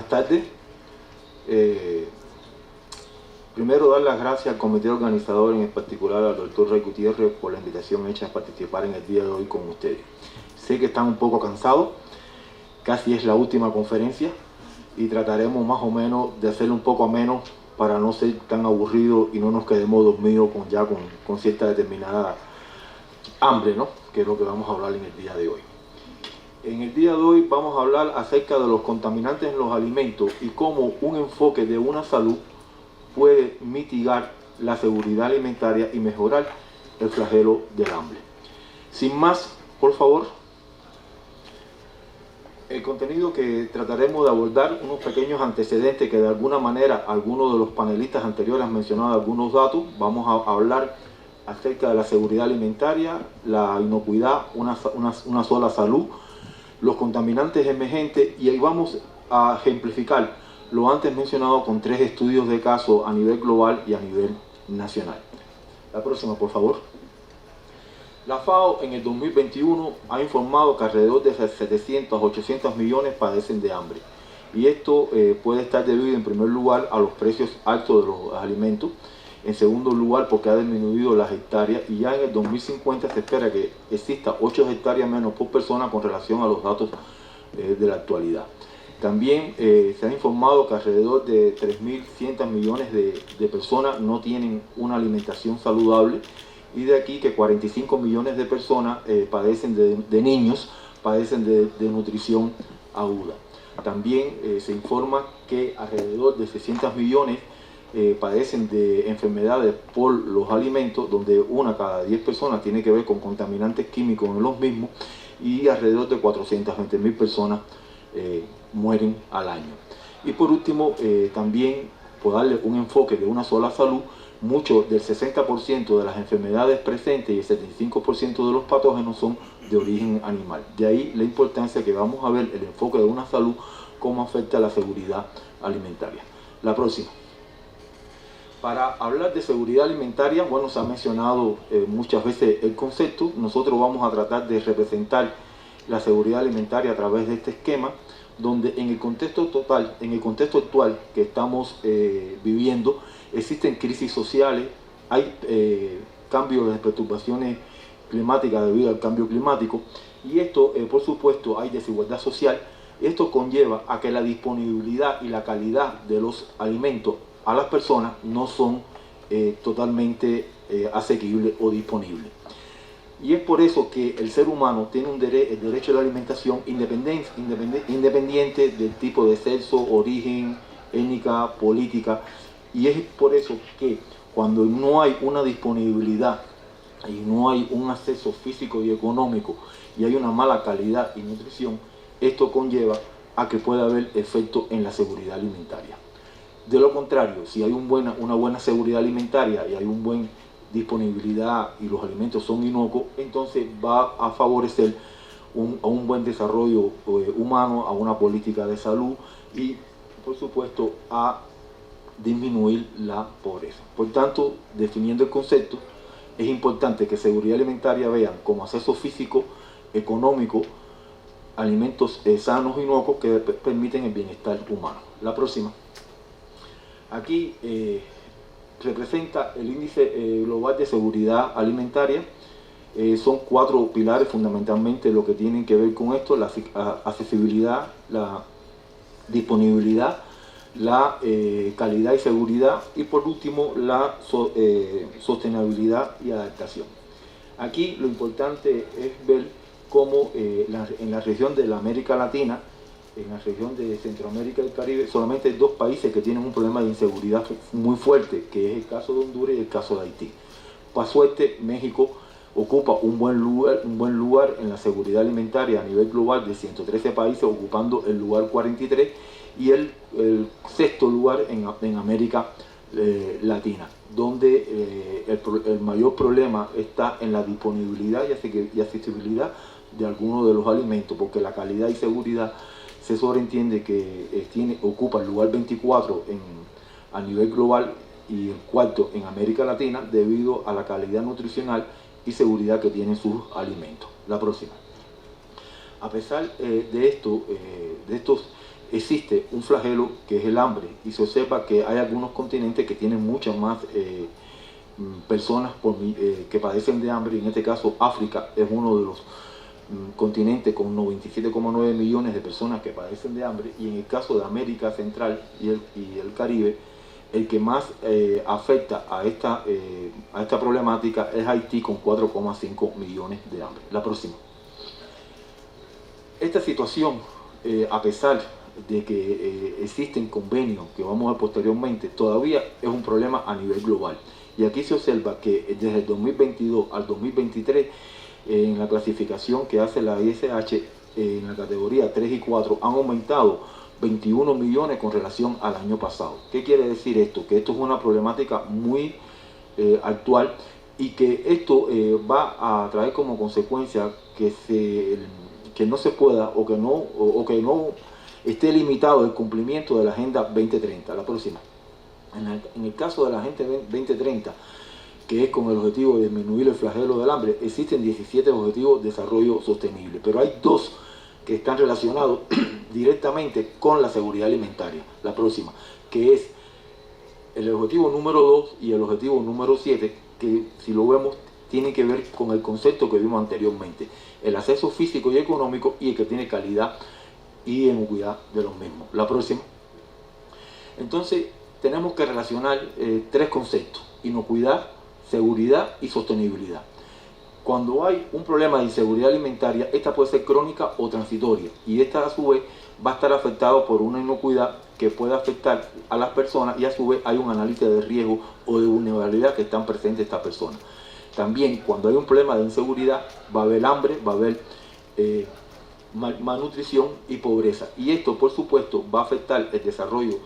buenas tardes. Primero, dar las gracias al comité organizador, en particular al doctor Rey Gutiérrez, por la invitación hecha a participar en el día de hoy con ustedes. Sé que están un poco cansados, casi es la última conferencia y trataremos más o menos de hacerlo un poco ameno para no ser tan aburridos y no nos quedemos dormidos con cierta determinada hambre, ¿no? Que es lo que vamos a hablar en el día de hoy. En el día de hoy vamos a hablar acerca de los contaminantes en los alimentos y cómo un enfoque de una salud puede mitigar la seguridad alimentaria y mejorar el flagelo del hambre. Sin más, por favor, el contenido que trataremos de abordar, unos pequeños antecedentes que de alguna manera algunos de los panelistas anteriores han mencionado algunos datos. Vamos a hablar acerca de la seguridad alimentaria, la inocuidad, una sola salud, los contaminantes emergentes, y ahí vamos a ejemplificar lo antes mencionado con 3 estudios de caso a nivel global y a nivel nacional. La próxima, por favor. La FAO en el 2021 ha informado que alrededor de 700 a 800 millones padecen de hambre. Y esto puede estar debido en primer lugar a los precios altos de los alimentos, en segundo lugar porque ha disminuido las hectáreas y ya en el 2050 se espera que exista 8 hectáreas menos por persona con relación a los datos de la actualidad. También se ha informado que alrededor de 3.100 millones de personas no tienen una alimentación saludable, y de aquí que 45 millones de personas padecen de niños, padecen de nutrición aguda. También se informa que alrededor de 600 millones padecen de enfermedades por los alimentos, donde 1 cada 10 personas tiene que ver con contaminantes químicos en los mismos, y alrededor de 420.000 personas mueren al año. Y por último, también por darle un enfoque de una sola salud, mucho del 60% de las enfermedades presentes y el 75% de los patógenos son de origen animal. De ahí la importancia que vamos a ver el enfoque de una salud, cómo afecta a la seguridad alimentaria. La próxima. Para hablar de seguridad alimentaria, bueno, se ha mencionado muchas veces el concepto. Nosotros vamos a tratar de representar la seguridad alimentaria a través de este esquema, donde en el contexto actual que estamos viviendo, existen crisis sociales, hay cambios de perturbaciones climáticas debido al cambio climático, y esto, por supuesto, hay desigualdad social. Esto conlleva a que la disponibilidad y la calidad de los alimentos a las personas no son totalmente asequibles o disponibles. Y es por eso que el ser humano tiene el derecho a la alimentación independiente del tipo de sexo, origen, étnica, política. Y es por eso que cuando no hay una disponibilidad y no hay un acceso físico y económico y hay una mala calidad y nutrición, esto conlleva a que pueda haber efecto en la seguridad alimentaria. De lo contrario, si hay una buena seguridad alimentaria y hay una buena disponibilidad y los alimentos son inocuos, entonces va a favorecer a un buen desarrollo humano, a una política de salud y, por supuesto, a disminuir la pobreza. Por tanto, definiendo el concepto, es importante que seguridad alimentaria vean como acceso físico, económico, alimentos sanos y inocuos que permiten el bienestar humano. La próxima. Aquí representa el índice global de seguridad alimentaria. Son 4 pilares fundamentalmente lo que tienen que ver con esto: la accesibilidad, la disponibilidad, la calidad y seguridad, y por último la sostenibilidad y adaptación. Aquí lo importante es ver cómo en la región de la América Latina, en la región de Centroamérica y el Caribe, solamente hay 2 países que tienen un problema de inseguridad muy fuerte, que es el caso de Honduras y el caso de Haití. Por suerte, México ocupa un buen lugar en la seguridad alimentaria a nivel global, de 113 países, ocupando el lugar 43, y el 6º lugar en América Latina, donde el mayor problema está en la disponibilidad y accesibilidad de algunos de los alimentos, porque la calidad y seguridad se sobreentiende que ocupa el lugar 24 a nivel global y el 4º en América Latina, debido a la calidad nutricional y seguridad que tienen sus alimentos. La próxima. A pesar de estos existe un flagelo que es el hambre, y se observa que hay algunos continentes que tienen muchas más personas que padecen de hambre. En este caso África es uno de los continentes con 97,9 millones de personas que padecen de hambre, y en el caso de América Central y el Caribe, el que más afecta a esta problemática es Haití, con 4,5 millones de hambre. La próxima. Esta situación, a pesar de que existen convenios que vamos a ver posteriormente, todavía es un problema a nivel global. Y aquí se observa que desde el 2022 al 2023, en la clasificación que hace la ISH, en la categoría 3 y 4, han aumentado 21 millones con relación al año pasado. ¿Qué quiere decir esto? Que esto es una problemática muy actual, y que esto va a traer como consecuencia que no se pueda o que no esté limitado el cumplimiento de la Agenda 2030. La próxima. En el caso de la Agenda 2030, que es con el objetivo de disminuir el flagelo del hambre, existen 17 objetivos de desarrollo sostenible, pero hay dos que están relacionados directamente con la seguridad alimentaria. La próxima, que es el objetivo número 2 y el objetivo número 7, que si lo vemos tienen que ver con el concepto que vimos anteriormente: el acceso físico y económico, y el que tiene calidad y inocuidad de los mismos. La próxima. Entonces tenemos que relacionar tres conceptos: inocuidad, seguridad y sostenibilidad. Cuando hay un problema de inseguridad alimentaria, esta puede ser crónica o transitoria, y esta a su vez va a estar afectado por una inocuidad que puede afectar a las personas, y a su vez hay un análisis de riesgo o de vulnerabilidad que están presentes estas personas. También, cuando hay un problema de inseguridad, va a haber hambre, va a haber malnutrición y pobreza, y esto por supuesto va a afectar el desarrollo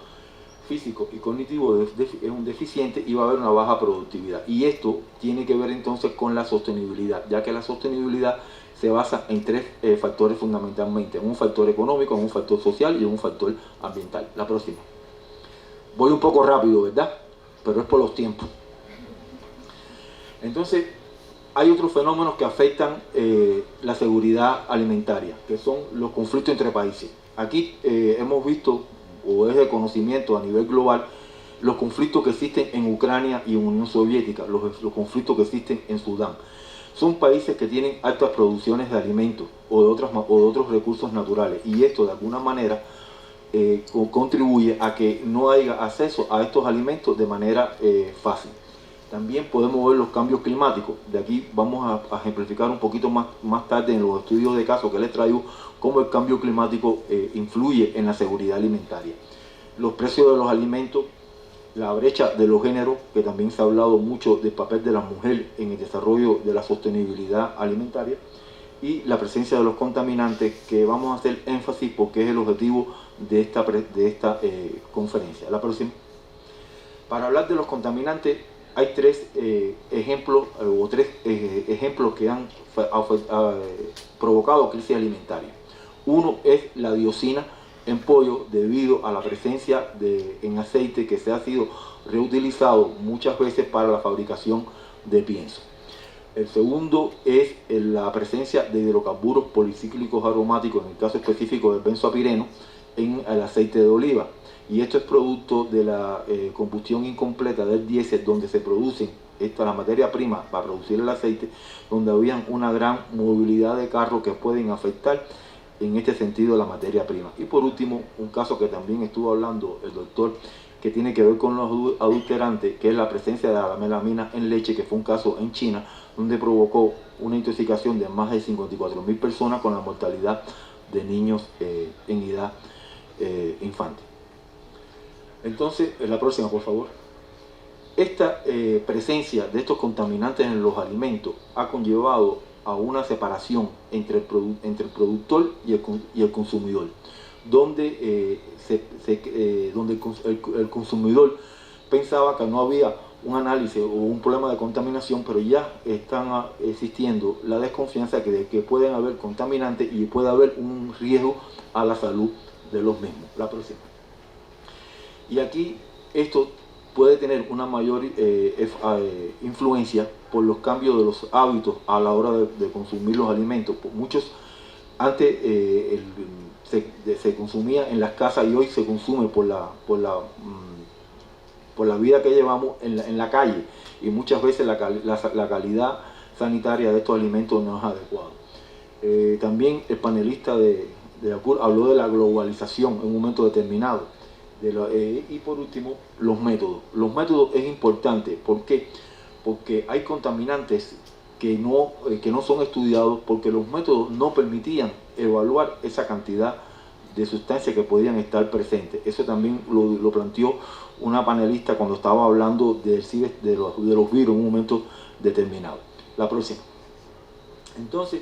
físico y cognitivo es un deficiente, y va a haber una baja productividad. Y esto tiene que ver entonces con la sostenibilidad, ya que la sostenibilidad se basa en tres factores fundamentalmente: en un factor económico, en un factor social y en un factor ambiental. La próxima. Voy un poco rápido, ¿verdad? Pero es por los tiempos. Entonces, hay otros fenómenos que afectan la seguridad alimentaria, que son los conflictos entre países. Aquí hemos visto, o es de conocimiento a nivel global, los conflictos que existen en Ucrania y en Unión Soviética, los conflictos que existen en Sudán. Son países que tienen altas producciones de alimentos o de otros recursos naturales, y esto de alguna manera contribuye a que no haya acceso a estos alimentos de manera fácil. También podemos ver los cambios climáticos. De aquí vamos a ejemplificar un poquito más tarde en los estudios de caso que les traigo cómo el cambio climático influye en la seguridad alimentaria. Los precios de los alimentos, la brecha de los géneros, que también se ha hablado mucho del papel de la mujer en el desarrollo de la sostenibilidad alimentaria, y la presencia de los contaminantes, que vamos a hacer énfasis porque es el objetivo de esta conferencia. La próxima. Para hablar de los contaminantes, hay tres ejemplos que han provocado crisis alimentaria. Uno es la dioxina en pollo, debido a la presencia en aceite que se ha sido reutilizado muchas veces para la fabricación de pienso. El segundo es la presencia de hidrocarburos policíclicos aromáticos, en el caso específico del benzoapireno, en el aceite de oliva. Y esto es producto de la combustión incompleta del diésel, donde se producen la materia prima para producir el aceite, donde había una gran movilidad de carros que pueden afectar en este sentido la materia prima. Y por último, un caso que también estuvo hablando el doctor, que tiene que ver con los adulterantes, que es la presencia de la melamina en leche, que fue un caso en China, donde provocó una intoxicación de más de 54.000 personas, con la mortalidad de niños en edad infante. Entonces, la próxima, por favor. Esta presencia de estos contaminantes en los alimentos ha conllevado a una separación entre el productor y el consumidor, donde el consumidor pensaba que no había un análisis o un problema de contaminación, pero ya están existiendo la desconfianza de que pueden haber contaminantes y puede haber un riesgo a la salud de los mismos. La próxima. Y aquí esto puede tener una mayor influencia por los cambios de los hábitos a la hora de consumir los alimentos. Muchos, antes se consumía en las casas y hoy se consume por la vida que llevamos en la calle, y muchas veces la calidad sanitaria de estos alimentos no es adecuada. También el panelista de la CUR habló de la globalización en un momento determinado. Y por último, los métodos. Los métodos es importante. ¿Por qué? Porque hay contaminantes que no son estudiados, porque los métodos no permitían evaluar esa cantidad de sustancias que podían estar presentes. Eso también lo planteó una panelista cuando estaba hablando de los virus en un momento determinado. La próxima. Entonces,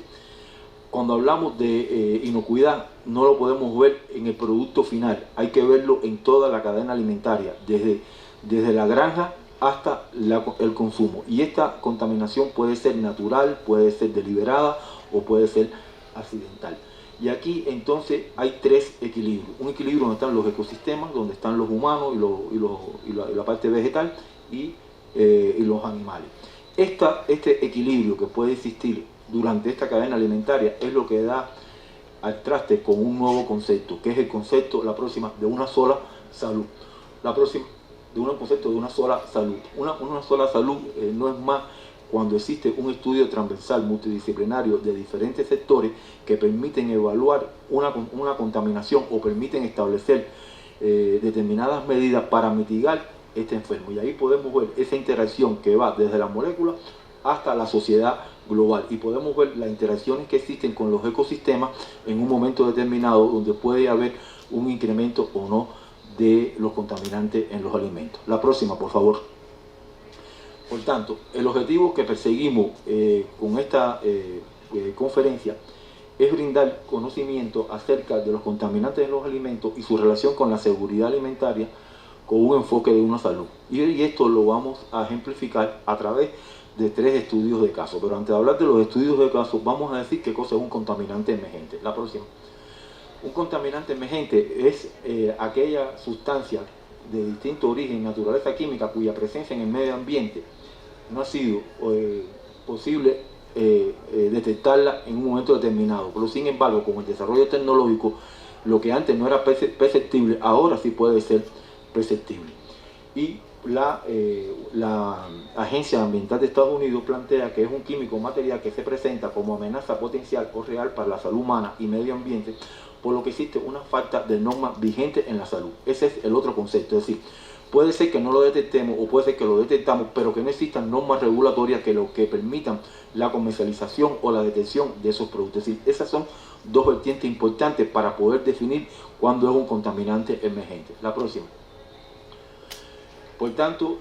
cuando hablamos de inocuidad, no lo podemos ver en el producto final, hay que verlo en toda la cadena alimentaria, desde la granja hasta el consumo. Y esta contaminación puede ser natural, puede ser deliberada o puede ser accidental. Y aquí entonces hay tres equilibrios. Un equilibrio donde están los ecosistemas, donde están los humanos y la parte vegetal y los animales. Este equilibrio que puede existir durante esta cadena alimentaria es lo que da al traste con un nuevo concepto, que es el concepto, la próxima, de una sola salud. La próxima, de un concepto de una sola salud. Una sola salud no es más cuando existe un estudio transversal multidisciplinario de diferentes sectores que permiten evaluar una contaminación o permiten establecer determinadas medidas para mitigar este enfermo. Y ahí podemos ver esa interacción que va desde la molécula hasta la sociedad global, y podemos ver las interacciones que existen con los ecosistemas en un momento determinado donde puede haber un incremento o no de los contaminantes en los alimentos. La próxima, por favor. Por tanto, el objetivo que perseguimos con esta conferencia es brindar conocimiento acerca de los contaminantes en los alimentos y su relación con la seguridad alimentaria con un enfoque de una salud. Y esto lo vamos a ejemplificar a través de 3 estudios de caso. Pero antes de hablar de los estudios de caso, vamos a decir qué cosa es un contaminante emergente. La próxima. Un contaminante emergente es aquella sustancia de distinto origen, naturaleza química, cuya presencia en el medio ambiente no ha sido posible detectarla en un momento determinado. Pero sin embargo, con el desarrollo tecnológico, lo que antes no era perceptible, ahora sí puede ser perceptible. Y la Agencia Ambiental de Estados Unidos plantea que es un químico material que se presenta como amenaza potencial o real para la salud humana y medio ambiente, por lo que existe una falta de normas vigentes en la salud. Ese es el otro concepto, es decir, puede ser que no lo detectemos o puede ser que lo detectamos, pero que no existan normas regulatorias que permitan la comercialización o la detección de esos productos. Es decir, esas son 2 vertientes importantes para poder definir cuándo es un contaminante emergente. La próxima. Por tanto,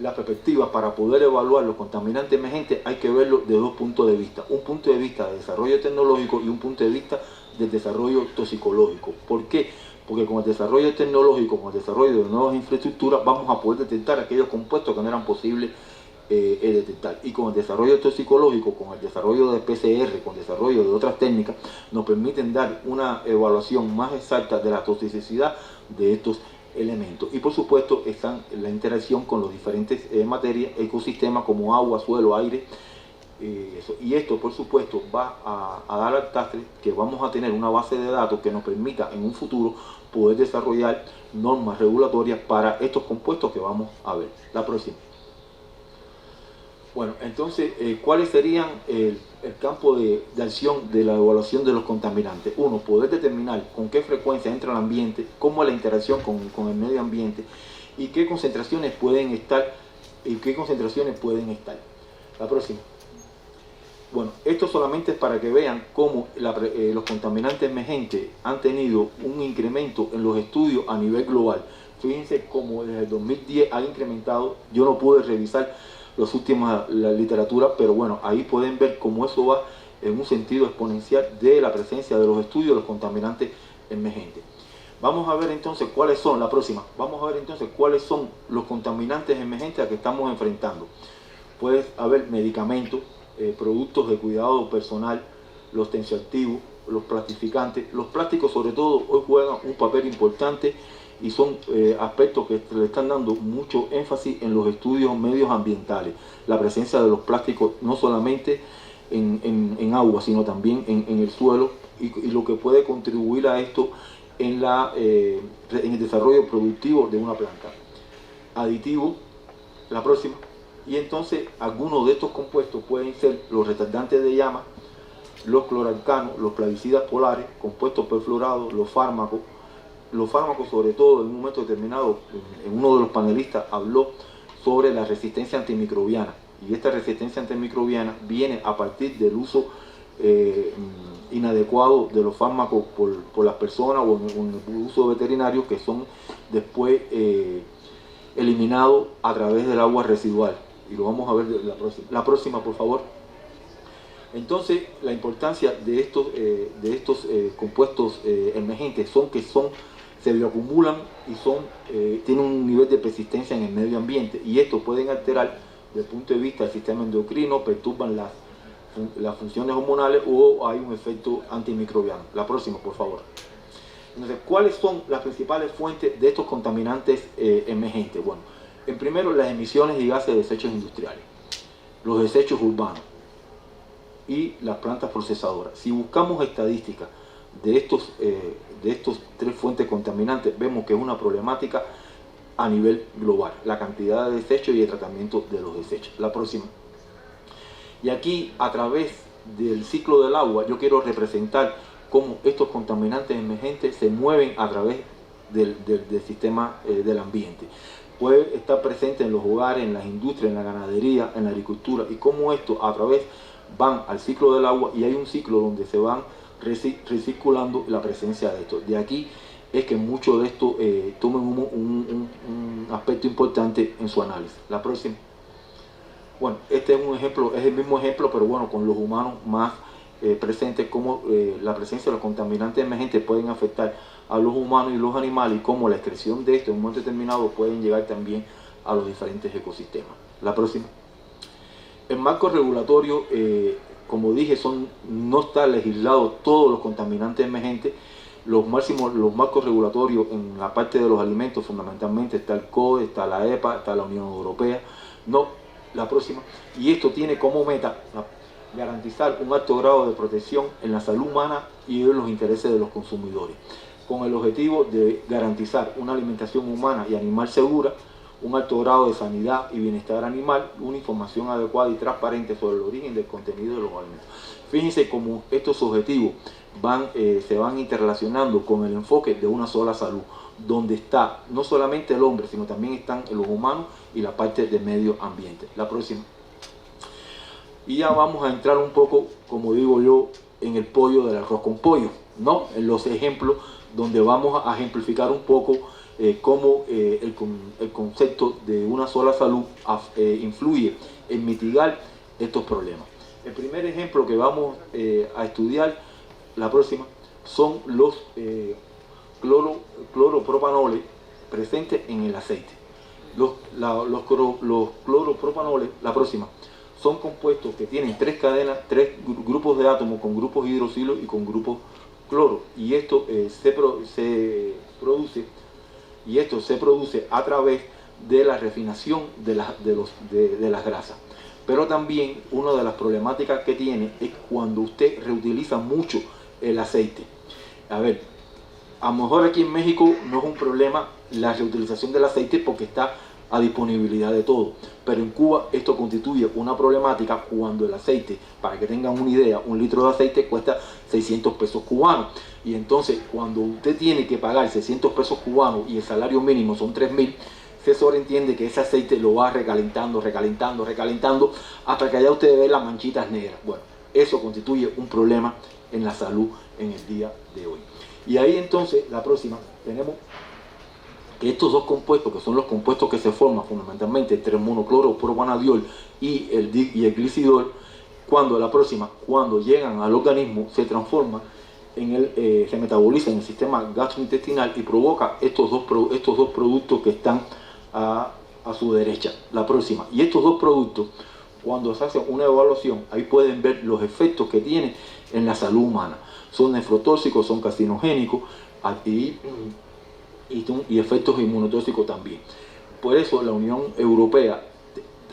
la perspectiva para poder evaluar los contaminantes emergentes hay que verlo de 2 puntos de vista. Un punto de vista de desarrollo tecnológico y un punto de vista del desarrollo toxicológico. ¿Por qué? Porque con el desarrollo tecnológico, con el desarrollo de nuevas infraestructuras, vamos a poder detectar aquellos compuestos que no eran posibles detectar. Y con el desarrollo toxicológico, con el desarrollo de PCR, con el desarrollo de otras técnicas, nos permiten dar una evaluación más exacta de la toxicidad de estos elementos. Y por supuesto están la interacción con los diferentes materias, ecosistemas como agua, suelo, aire. Y esto por supuesto va a dar al traste que vamos a tener una base de datos que nos permita en un futuro poder desarrollar normas regulatorias para estos compuestos que vamos a ver. La próxima. Bueno, entonces, ¿cuáles serían el campo de acción de la evaluación de los contaminantes? Uno, poder determinar con qué frecuencia entra al ambiente, cómo es la interacción con el medio ambiente y qué concentraciones pueden estar La próxima. Bueno, esto solamente es para que vean cómo los contaminantes emergentes han tenido un incremento en los estudios a nivel global. Fíjense cómo desde el 2010 ha incrementado. Yo no pude revisar la literatura, pero bueno, ahí pueden ver cómo eso va en un sentido exponencial de la presencia de los estudios de los contaminantes emergentes. Vamos a ver entonces cuáles son, la próxima, vamos a ver entonces cuáles son los contaminantes emergentes a que estamos enfrentando. Puede haber medicamentos, productos de cuidado personal, los tensioactivos, los plastificantes. Los plásticos sobre todo hoy juegan un papel importante y son aspectos que le están dando mucho énfasis en los estudios medioambientales. La presencia de los plásticos no solamente en agua, sino también en el suelo, y lo que puede contribuir a esto en el desarrollo productivo de una planta. Aditivos, la próxima. Y entonces algunos de estos compuestos pueden ser los retardantes de llama, los cloralcanos, los plaguicidas polares, compuestos perfluorados, los fármacos sobre todo en un momento determinado, en uno de los panelistas habló sobre la resistencia antimicrobiana, y esta resistencia antimicrobiana viene a partir del uso inadecuado de los fármacos por las personas o en el uso veterinario, que son después eliminados a través del agua residual, y lo vamos a ver la próxima, por favor. Entonces, la importancia de estos compuestos emergentes se bioacumulan y tienen un nivel de persistencia en el medio ambiente, y estos pueden alterar desde el punto de vista del sistema endocrino, perturban las funciones hormonales o hay un efecto antimicrobiano. La próxima, por favor. Entonces, ¿cuáles son las principales fuentes de estos contaminantes emergentes? Bueno, en primero, las emisiones y gases de desechos industriales, los desechos urbanos y las plantas procesadoras. Si buscamos estadísticas de estos tres fuentes contaminantes, vemos que es una problemática a nivel global, la cantidad de desechos y el tratamiento de los desechos. La próxima. Y aquí, a través del ciclo del agua, yo quiero representar cómo estos contaminantes emergentes se mueven a través del sistema del ambiente. Puede estar presente en los hogares, en las industrias, en la ganadería, en la agricultura, y cómo esto a través van al ciclo del agua, y hay un ciclo donde se van recirculando la presencia de esto. De aquí es que mucho de esto tomen un aspecto importante en su análisis. La próxima. Bueno, este es un ejemplo, es el mismo ejemplo, pero bueno, con los humanos más presentes, cómo la presencia de los contaminantes emergentes pueden afectar a los humanos y los animales, y cómo la excreción de esto en un momento determinado pueden llegar también a los diferentes ecosistemas. La próxima. El marco regulatorio, como dije, no está legislado todos los contaminantes emergentes. Los marcos regulatorios en la parte de los alimentos, fundamentalmente está el CODE, está la EPA, está la Unión Europea. No, la próxima. Y esto tiene como meta garantizar un alto grado de protección en la salud humana y en los intereses de los consumidores, con el objetivo de garantizar una alimentación humana y animal segura, un alto grado de sanidad y bienestar animal, una información adecuada y transparente sobre el origen del contenido de los alimentos. Fíjense cómo estos objetivos se van interrelacionando con el enfoque de una sola salud, donde está no solamente el hombre, sino también están los humanos y la parte del medio ambiente. La próxima. Y ya vamos a entrar un poco, como digo yo, en el pollo del arroz con pollo, ¿no? En los ejemplos donde vamos a ejemplificar un poco cómo el concepto de una sola salud influye en mitigar estos problemas. El primer ejemplo que vamos a estudiar, la próxima, son los cloropropanoles presentes en el aceite. Los cloropropanoles, la próxima, son compuestos que tienen tres grupos de átomos con grupos hidroxilo y con grupos cloro, y esto se produce a través de la refinación de las grasas. Pero también una de las problemáticas que tiene es cuando usted reutiliza mucho el aceite. A ver, a lo mejor aquí en México no es un problema la reutilización del aceite porque está a disponibilidad de todo, pero en Cuba esto constituye una problemática cuando el aceite, para que tengan una idea, un litro de aceite cuesta 600 pesos cubanos, y entonces cuando usted tiene que pagar 600 pesos cubanos y el salario mínimo son 3.000, se sobreentiende que ese aceite lo va recalentando hasta que allá usted ve las manchitas negras. Bueno, eso constituye un problema en la salud en el día de hoy. Y ahí entonces, la próxima, tenemos que estos dos compuestos, que son los compuestos que se forman fundamentalmente entre el monocloropropanoidiol y el glicidol, cuando llegan al organismo se transforman se metabolizan en el sistema gastrointestinal y provoca estos dos productos que están a su derecha. La próxima. Y estos dos productos, cuando se hace una evaluación, ahí pueden ver los efectos que tienen en la salud humana. Son nefrotóxicos, son carcinogénicos y efectos inmunotóxicos también. Por eso la Unión Europea,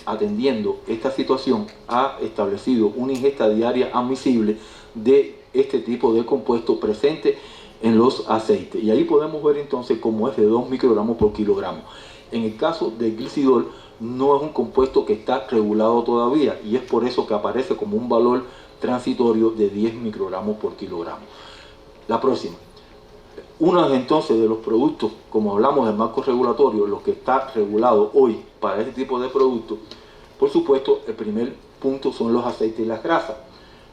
atendiendo esta situación, ha establecido una ingesta diaria admisible de este tipo de compuesto presente en los aceites. Y ahí podemos ver entonces cómo es de 2 microgramos por kilogramo. En el caso del glicidol, no es un compuesto que está regulado todavía y es por eso que aparece como un valor transitorio de 10 microgramos por kilogramo. La próxima. Uno entonces de los productos, como hablamos del marco regulatorio, lo que está regulado hoy para este tipo de productos, por supuesto, el primer punto son los aceites y las grasas.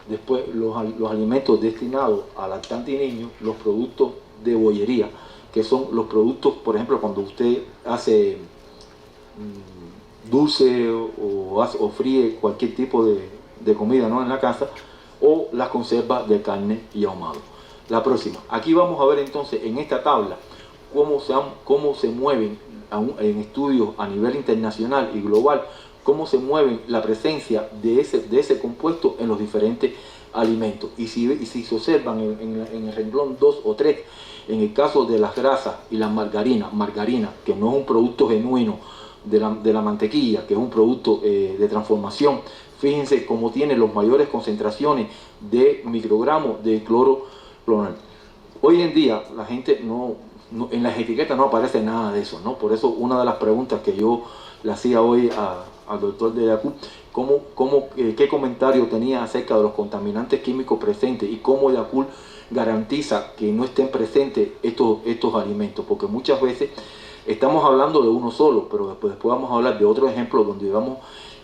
Después, los alimentos destinados a lactantes y niños, los productos de bollería, que son los productos, por ejemplo, cuando usted hace dulce o fríe cualquier tipo de comida, ¿no?, en la casa, o las conservas de carne y ahumado. La próxima. Aquí vamos a ver entonces en esta tabla cómo se mueven en estudios a nivel internacional y global, cómo se mueven la presencia de ese compuesto en los diferentes alimentos. Y si se observan en el renglón 2 o 3, en el caso de las grasas y la margarina, que no es un producto genuino de la mantequilla, que es un producto de transformación, fíjense cómo tiene las mayores concentraciones de microgramos de cloro. Hoy en día la gente en las etiquetas no aparece nada de eso, ¿no? Por eso una de las preguntas que yo le hacía hoy al doctor de Yacoub, qué comentario tenía acerca de los contaminantes químicos presentes y cómo Yacoub garantiza que no estén presentes estos alimentos, porque muchas veces estamos hablando de uno solo, pero después vamos a hablar de otro ejemplo donde digamos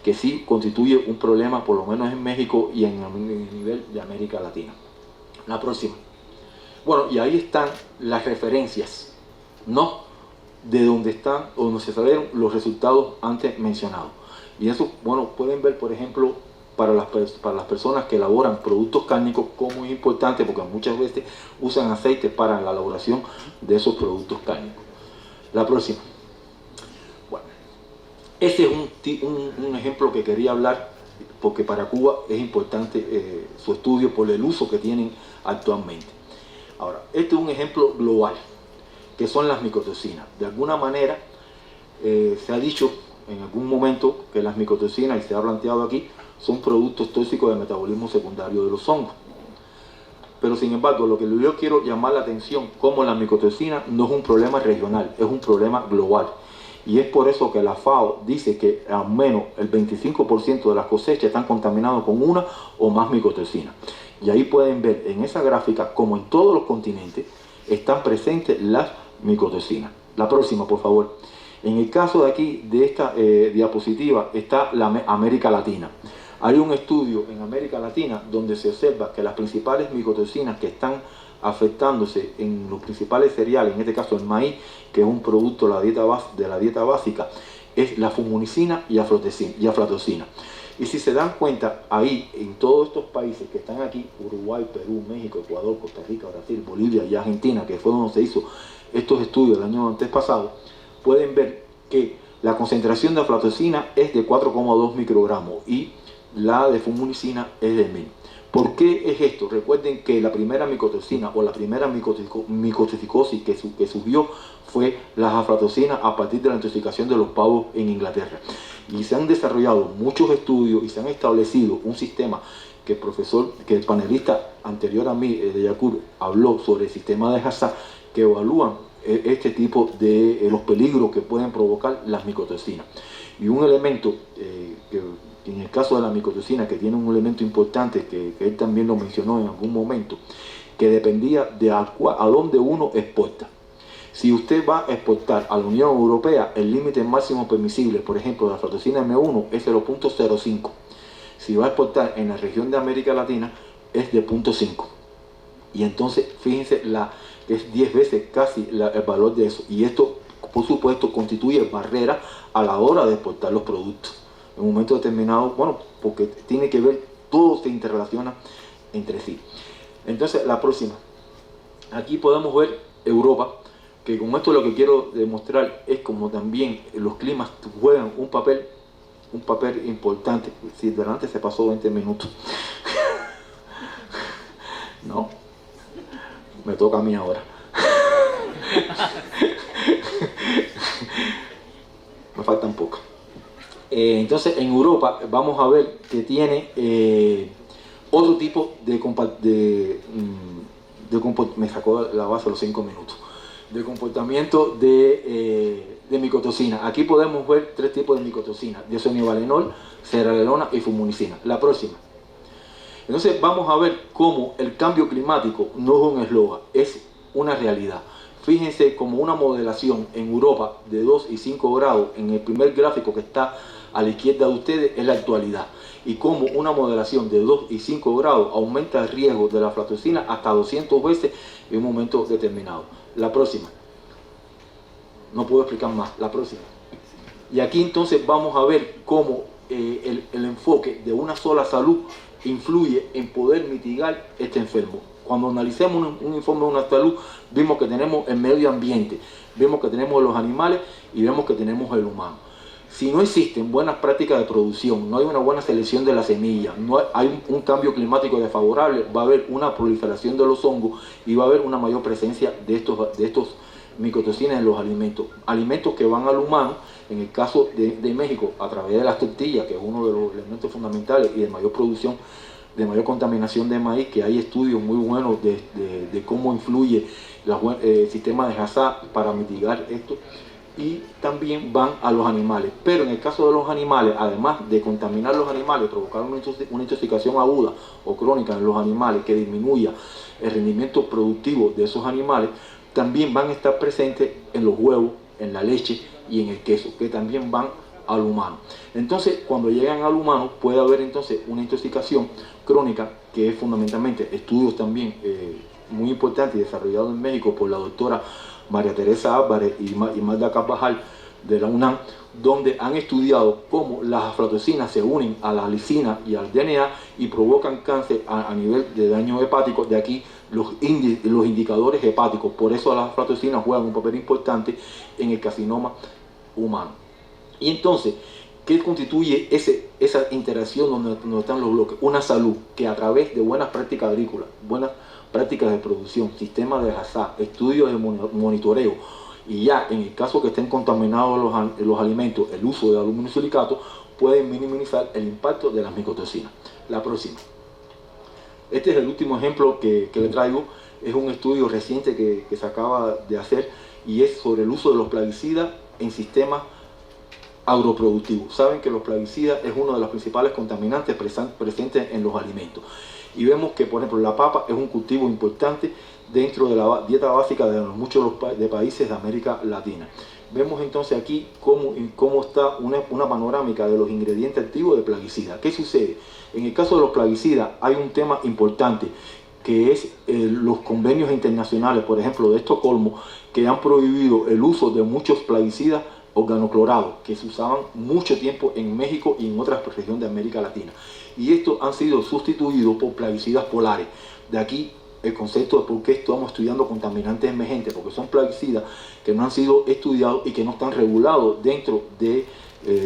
que sí constituye un problema, por lo menos en México y en el nivel de América Latina. La próxima. Bueno, y ahí están las referencias, ¿no?, de donde se salieron los resultados antes mencionados. Y eso, bueno, pueden ver, por ejemplo, para las personas que elaboran productos cárnicos, como es importante, porque muchas veces usan aceite para la elaboración de esos productos cárnicos. La próxima. Bueno, ese es un ejemplo que quería hablar, porque para Cuba es importante su estudio por el uso que tienen actualmente. Ahora, este es un ejemplo global, que son las micotoxinas. De alguna manera, se ha dicho en algún momento que las micotoxinas, y se ha planteado aquí, son productos tóxicos de metabolismo secundario de los hongos. Pero sin embargo, lo que yo quiero llamar la atención, como la micotoxina no es un problema regional, es un problema global. Y es por eso que la FAO dice que al menos el 25% de las cosechas están contaminadas con una o más micotoxinas. Y ahí pueden ver en esa gráfica como en todos los continentes están presentes las micotoxinas. La próxima, por favor. En el caso de aquí, de esta diapositiva, está la América Latina. Hay un estudio en América Latina donde se observa que las principales micotoxinas que están afectándose en los principales cereales, en este caso el maíz, que es un producto de la dieta básica, es la fumunicina y aflatoxina. Y si se dan cuenta, ahí en todos estos países que están aquí, Uruguay, Perú, México, Ecuador, Costa Rica, Brasil, Bolivia y Argentina, que fue donde se hizo estos estudios el año antes pasado, pueden ver que la concentración de aflatoxina es de 4,2 microgramos y la de fumunicina es de 1000. ¿Por qué es esto? Recuerden que la primera micotoxina o la primera micotocicosis que surgió fue las aflatoxinas a partir de la intoxicación de los pavos en Inglaterra. Y se han desarrollado muchos estudios y se han establecido un sistema que el panelista anterior a mí, de Yacoub, habló sobre el sistema de Hassas, que evalúan este tipo de los peligros que pueden provocar las micotoxinas. Y un elemento que en el caso de la micotoxina, que tiene un elemento importante que él también lo mencionó en algún momento, que dependía de a dónde uno exporta. Si usted va a exportar a la Unión Europea, el límite máximo permisible, por ejemplo, de la aflatoxina M1 es 0.05. Si va a exportar en la región de América Latina, es de 0.5. Y entonces, fíjense, es 10 veces casi el valor de eso. Y esto, por supuesto, constituye barrera a la hora de exportar los productos. En un momento determinado, bueno, porque tiene que ver, todo se interrelaciona entre sí. Entonces, la próxima. Aquí podemos ver Europa, que con esto lo que quiero demostrar es como también los climas juegan un papel importante. Si delante se pasó 20 minutos. No, me toca a mí ahora. Me faltan pocas. Entonces en Europa vamos a ver que tiene otro tipo me sacó la base a los 5 minutos, del comportamiento de micotoxina. Aquí podemos ver 3 tipos de micotoxina: desoxynivalenol, cerealelona y fumicina. La próxima. Entonces vamos a ver cómo el cambio climático no es un eslogan, es una realidad. Fíjense como una modelación en Europa de 2 y 5 grados, en el primer gráfico que está a la izquierda de ustedes, es la actualidad. Y como una modelación de 2 y 5 grados aumenta el riesgo de la aflatoxina hasta 200 veces en un momento determinado. La próxima. No puedo explicar más. La próxima. Y aquí entonces vamos a ver cómo el enfoque de una sola salud influye en poder mitigar este enfermo. Cuando analicemos un informe de una salud, vimos que tenemos el medio ambiente, vemos que tenemos los animales y vemos que tenemos el humano. Si no existen buenas prácticas de producción, no hay una buena selección de la semilla, no hay un cambio climático desfavorable, va a haber una proliferación de los hongos y va a haber una mayor presencia de estos micotoxinas en los alimentos. Alimentos que van al humano, en el caso de México, a través de las tortillas, que es uno de los elementos fundamentales y de mayor producción, de mayor contaminación de maíz, que hay estudios muy buenos de cómo influye el sistema de Hassá para mitigar esto, y también van a los animales. Pero en el caso de los animales, además de contaminar los animales, provocar una intoxicación aguda o crónica en los animales que disminuya el rendimiento productivo de esos animales, también van a estar presentes en los huevos, en la leche y en el queso, que también van al humano. Entonces, cuando llegan al humano, puede haber entonces una intoxicación crónica, que es fundamentalmente estudios también muy importantes desarrollados en México por la doctora María Teresa Álvarez y Magda Carvajal de la UNAM, donde han estudiado cómo las aflatoxinas se unen a la lisina y al DNA y provocan cáncer a nivel de daño hepático. De aquí los indicadores hepáticos. Por eso las aflatoxinas juegan un papel importante en el carcinoma humano. Y entonces, ¿qué constituye esa interacción donde están los bloques? Una salud que a través de buenas prácticas agrícolas, buenas prácticas de producción, sistemas de Hassá, estudios de monitoreo, y ya en el caso que estén contaminados los alimentos, el uso de aluminio silicato, pueden minimizar el impacto de las micotoxinas. La próxima. Este es el último ejemplo que le traigo. Es un estudio reciente que se acaba de hacer y es sobre el uso de los plaguicidas en sistemas agroproductivos. Saben que los plaguicidas es uno de los principales contaminantes presentes en los alimentos. Y vemos que, por ejemplo, la papa es un cultivo importante dentro de la dieta básica de muchos de países de América Latina. Vemos entonces aquí cómo está una panorámica de los ingredientes activos de plaguicidas. ¿Qué sucede? En el caso de los plaguicidas hay un tema importante, que es los convenios internacionales, por ejemplo, de Estocolmo, que han prohibido el uso de muchos plaguicidas organoclorados, que se usaban mucho tiempo en México y en otras regiones de América Latina. Y estos han sido sustituidos por plaguicidas polares. De aquí el concepto de por qué estamos estudiando contaminantes emergentes, porque son plaguicidas que no han sido estudiados y que no están regulados dentro de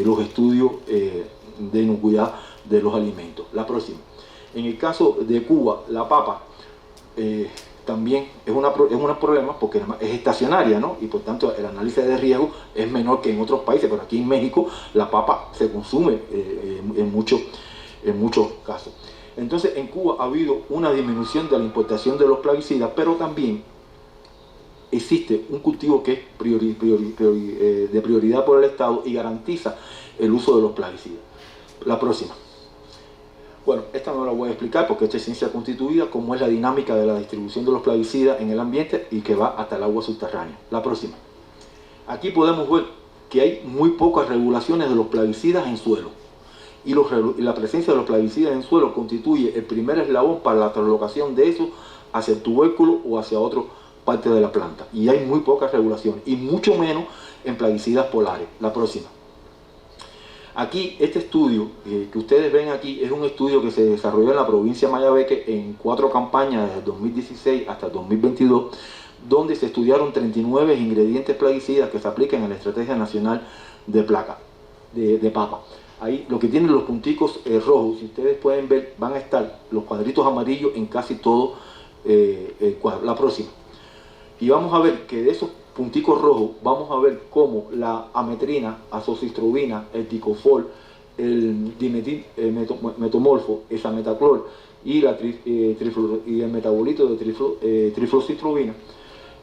los estudios de inocuidad de los alimentos. La próxima. En el caso de Cuba, la papa también es un problema porque es estacionaria, ¿no? Y por tanto el análisis de riesgo es menor que en otros países, pero aquí en México la papa se consume en muchos casos. Entonces en Cuba ha habido una disminución de la importación de los plaguicidas, pero también existe un cultivo que es de prioridad por el Estado y garantiza el uso de los plaguicidas. La próxima. Bueno, esta no la voy a explicar porque esta es ciencia constituida, como es la dinámica de la distribución de los plaguicidas en el ambiente y que va hasta el agua subterránea. La próxima. Aquí podemos ver que hay muy pocas regulaciones de los plaguicidas en suelo. Y la presencia de los plaguicidas en suelo constituye el primer eslabón para la translocación de eso hacia el tubérculo o hacia otra parte de la planta. Y hay muy pocas regulaciones, y mucho menos en plaguicidas polares. La próxima. Aquí, este estudio que ustedes ven aquí es un estudio que se desarrolló en la provincia de Mayabeque en 4 campañas desde 2016 hasta 2022, donde se estudiaron 39 ingredientes plaguicidas que se aplican en la Estrategia Nacional de Papa. Ahí lo que tienen los punticos rojos, si ustedes pueden ver, van a estar los cuadritos amarillos en casi todo el cuadro. La próxima. Y vamos a ver que de esos punticos rojos, vamos a ver cómo la ametrina, azocistrobina, el ticofol, el dimetil metomorfo, esa metaclor y el metabolito de trifluocitrulina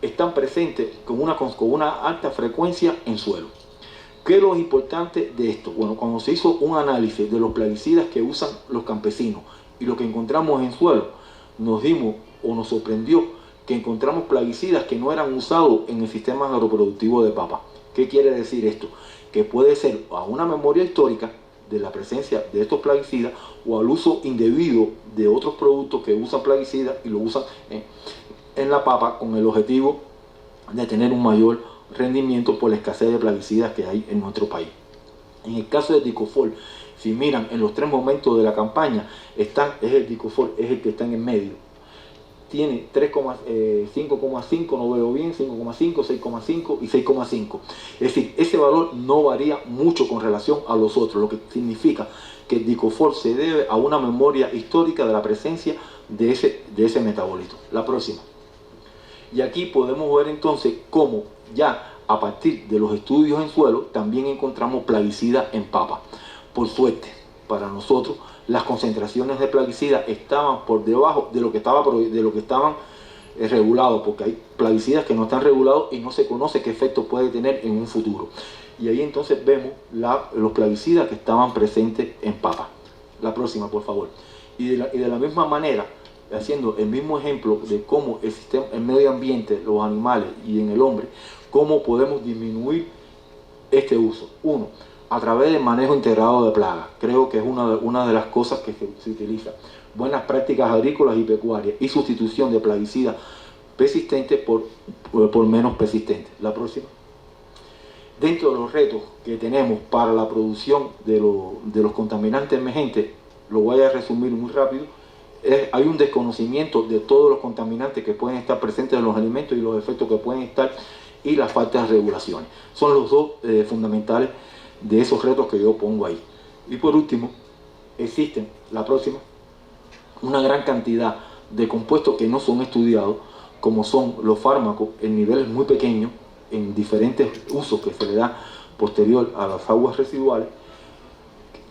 están presentes con una alta frecuencia en suelo. ¿Qué es lo importante de esto? Bueno, cuando se hizo un análisis de los plaguicidas que usan los campesinos y lo que encontramos en suelo, nos dimos o nos sorprendió que encontramos plaguicidas que no eran usados en el sistema agroproductivo de papa. ¿Qué quiere decir esto? Que puede ser a una memoria histórica de la presencia de estos plaguicidas o al uso indebido de otros productos que usan plaguicidas y lo usan en la papa con el objetivo de tener un mayor rendimiento por la escasez de plaguicidas que hay en nuestro país. En el caso del Dicofor, si miran en los 3 momentos de la campaña, el Dicofor es el que está en el medio. Tiene 5,5, no veo bien, 5,5, 6,5 y 6,5. Es decir, ese valor no varía mucho con relación a los otros, lo que significa que el Dicofor se debe a una memoria histórica de la presencia de ese metabolito. La próxima. Y aquí podemos ver entonces cómo ya a partir de los estudios en suelo también encontramos plaguicidas en papa. Por suerte, para nosotros, las concentraciones de plaguicidas estaban por debajo de lo que estaban regulados, porque hay plaguicidas que no están regulados y no se conoce qué efecto puede tener en un futuro. Y ahí entonces vemos los plaguicidas que estaban presentes en papa. La próxima, por favor. Y de la misma manera, haciendo el mismo ejemplo de cómo el medio ambiente, los animales y en el hombre, cómo podemos disminuir este uso. Uno, a través del manejo integrado de plagas. Creo que es una de las cosas que se utiliza. Buenas prácticas agrícolas y pecuarias y sustitución de plaguicidas persistentes por menos persistentes. La próxima. Dentro de los retos que tenemos para la producción de los contaminantes emergentes, lo voy a resumir muy rápido. Hay un desconocimiento de todos los contaminantes que pueden estar presentes en los alimentos y los efectos que pueden estar y las faltas de regulaciones. Son los dos fundamentales de esos retos que yo pongo ahí. Y por último, existen, la próxima, una gran cantidad de compuestos que no son estudiados, como son los fármacos en niveles muy pequeños, en diferentes usos que se le da posterior a las aguas residuales.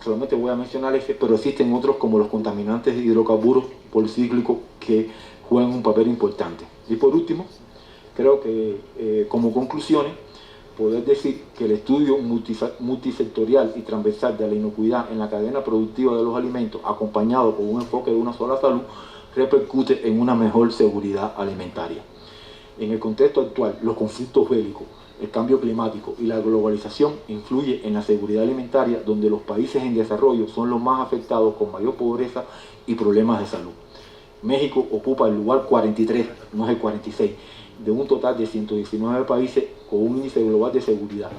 Solamente voy a mencionar ese, pero existen otros como los contaminantes de hidrocarburos policíclicos que juegan un papel importante. Y por último, creo que como conclusiones, poder decir que el estudio multisectorial y transversal de la inocuidad en la cadena productiva de los alimentos, acompañado con un enfoque de una sola salud, repercute en una mejor seguridad alimentaria. En el contexto actual, los conflictos bélicos, el cambio climático y la globalización influyen en la seguridad alimentaria, donde los países en desarrollo son los más afectados con mayor pobreza y problemas de salud. México ocupa el lugar 43, no es el 46, de un total de 119 países con un índice global de seguridad.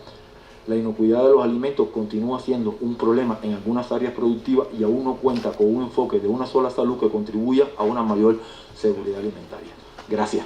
La inocuidad de los alimentos continúa siendo un problema en algunas áreas productivas y aún no cuenta con un enfoque de una sola salud que contribuya a una mayor seguridad alimentaria. Gracias.